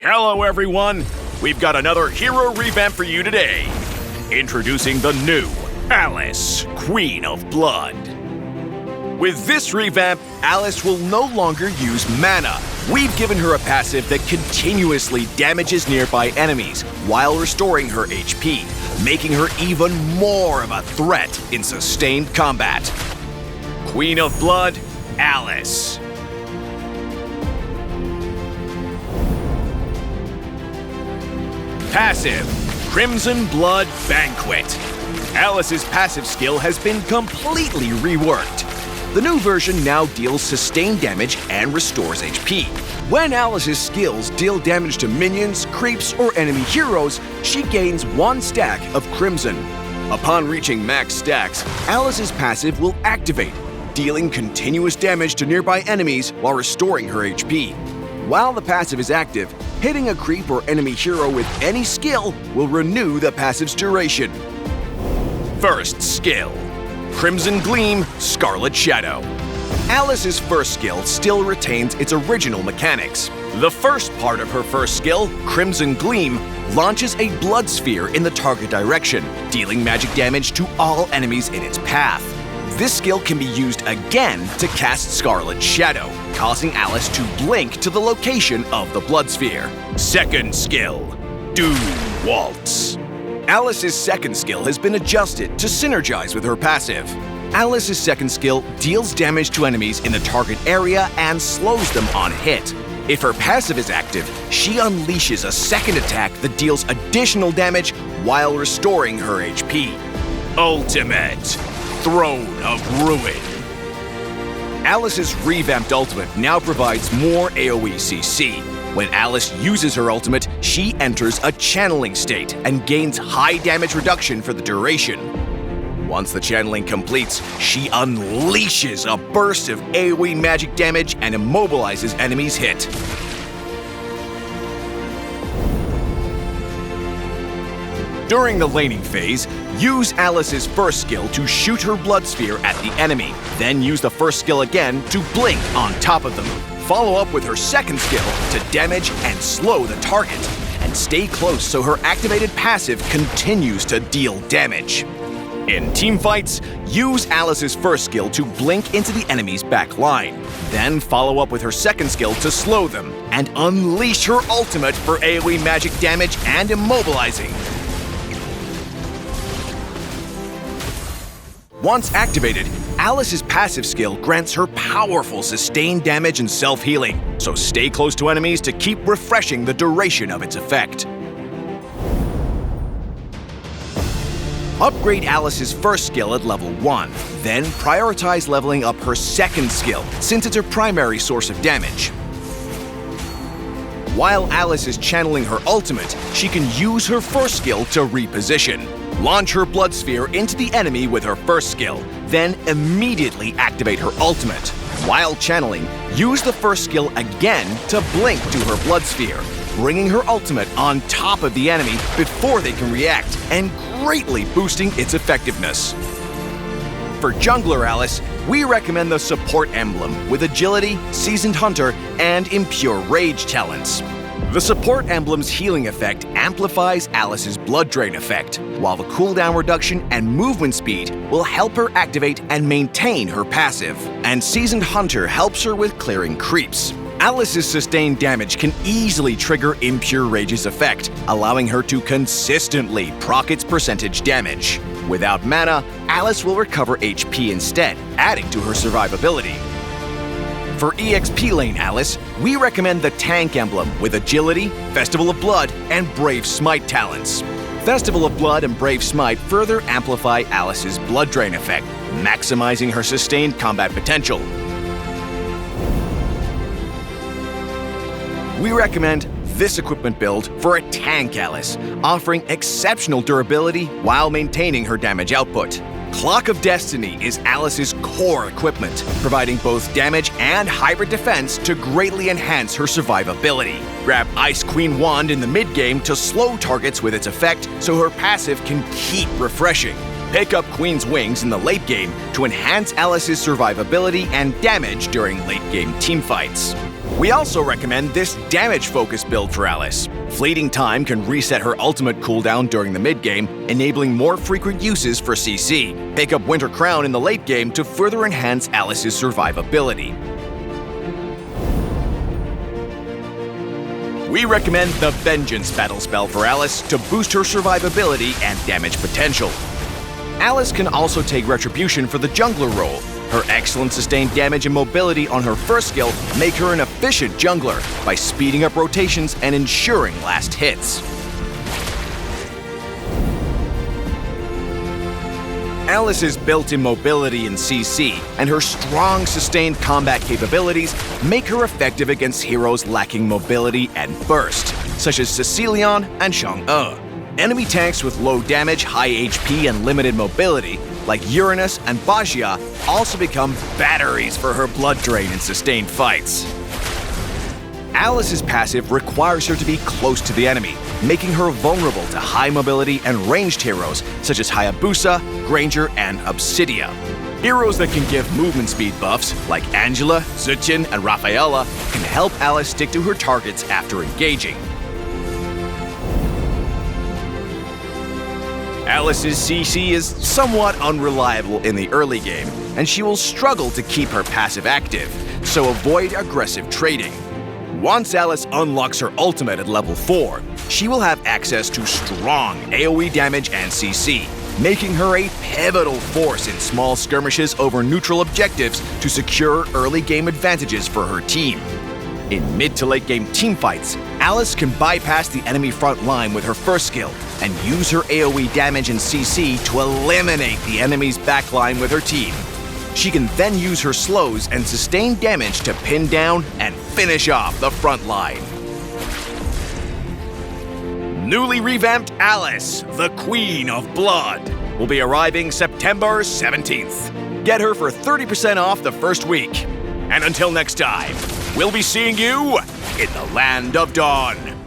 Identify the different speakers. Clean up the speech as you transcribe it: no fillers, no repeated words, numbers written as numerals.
Speaker 1: Hello, everyone! We've got another hero revamp for you today. Introducing the new Alice, Queen of Blood. With this revamp, Alice will no longer use mana. We've given her a passive that continuously damages nearby enemies while restoring her HP, making her even more of a threat in sustained combat. Queen of Blood, Alice. Passive, Crimson Blood Banquet. Alice's passive skill has been completely reworked. The new version now deals sustained damage and restores HP. When Alice's skills deal damage to minions, creeps, or enemy heroes, she gains 1 stack of Crimson. Upon reaching max stacks, Alice's passive will activate, dealing continuous damage to nearby enemies while restoring her HP. While the passive is active, hitting a creep or enemy hero with any skill will renew the passive's duration. First skill, Crimson Gleam, Scarlet Shadow. Alice's first skill still retains its original mechanics. The first part of her first skill, Crimson Gleam, launches a blood sphere in the target direction, dealing magic damage to all enemies in its path. This skill can be used again to cast Scarlet Shadow, causing Alice to blink to the location of the blood sphere. Second skill, Doom Waltz. Alice's second skill has been adjusted to synergize with her passive. Alice's second skill deals damage to enemies in the target area and slows them on hit. If her passive is active, she unleashes a second attack that deals additional damage while restoring her HP. Ultimate, Throne of Ruin. Alice's revamped ultimate now provides more AoE CC. When Alice uses her ultimate, she enters a channeling state and gains high damage reduction for the duration. Once the channeling completes, she unleashes a burst of AoE magic damage and immobilizes enemies hit. During the laning phase, use Alice's first skill to shoot her blood sphere at the enemy, then use the first skill again to blink on top of them. Follow up with her second skill to damage and slow the target, and stay close so her activated passive continues to deal damage. In teamfights, use Alice's first skill to blink into the enemy's back line, then follow up with her second skill to slow them, and unleash her ultimate for AoE magic damage and immobilizing. Once activated, Alice's passive skill grants her powerful sustained damage and self-healing, so stay close to enemies to keep refreshing the duration of its effect. Upgrade Alice's first skill at level 1, then prioritize leveling up her second skill, since it's her primary source of damage. While Alice is channeling her ultimate, she can use her first skill to reposition. Launch her blood sphere into the enemy with her first skill, then immediately activate her ultimate. While channeling, use the first skill again to blink to her blood sphere, bringing her ultimate on top of the enemy before they can react, and greatly boosting its effectiveness. For Jungler Alice, we recommend the Support Emblem with Agility, Seasoned Hunter, and Impure Rage talents. The Support Emblem's healing effect amplifies Alice's Blood Drain effect, while the cooldown reduction and movement speed will help her activate and maintain her passive, and Seasoned Hunter helps her with clearing creeps. Alice's sustained damage can easily trigger Impure Rage's effect, allowing her to consistently proc its percentage damage. Without mana, Alice will recover HP instead, adding to her survivability. For EXP lane Alice, we recommend the Tank Emblem with Agility, Festival of Blood, and Brave Smite talents. Festival of Blood and Brave Smite further amplify Alice's Blood Drain effect, maximizing her sustained combat potential. We recommend this equipment build for a Tank Alice, offering exceptional durability while maintaining her damage output. Clock of Destiny is Alice's core equipment, providing both damage and hybrid defense to greatly enhance her survivability. Grab Ice Queen Wand in the mid-game to slow targets with its effect so her passive can keep refreshing. Pick up Queen's Wings in the late game to enhance Alice's survivability and damage during late-game teamfights. We also recommend this damage-focused build for Alice. Fleeting Time can reset her ultimate cooldown during the mid-game, enabling more frequent uses for CC. Pick up Winter Crown in the late game to further enhance Alice's survivability. We recommend the Vengeance battle spell for Alice to boost her survivability and damage potential. Alice can also take Retribution for the jungler role. Her excellent sustained damage and mobility on her first skill make her an efficient jungler by speeding up rotations and ensuring last hits. Alice's built-in mobility in CC and her strong sustained combat capabilities make her effective against heroes lacking mobility and burst, such as Cecilion and Chang'e. Enemy tanks with low damage, high HP, and limited mobility, like Uranus and Bajia, also become batteries for her blood drain in sustained fights. Alice's passive requires her to be close to the enemy, making her vulnerable to high mobility and ranged heroes such as Hayabusa, Granger, and Obsidia. Heroes that can give movement speed buffs, like Angela, Zutjin, and Rafaela, can help Alice stick to her targets after engaging. Alice's CC is somewhat unreliable in the early game, and she will struggle to keep her passive active, so avoid aggressive trading. Once Alice unlocks her ultimate at level 4, she will have access to strong AoE damage and CC, making her a pivotal force in small skirmishes over neutral objectives to secure early game advantages for her team. In mid to late game teamfights, Alice can bypass the enemy front line with her first skill and use her AoE damage and CC to eliminate the enemy's backline with her team. She can then use her slows and sustained damage to pin down and finish off the front line. Newly revamped Alice, the Queen of Blood, will be arriving September 17th. Get her for 30% off the first week. And until next time, we'll be seeing you in the Land of Dawn.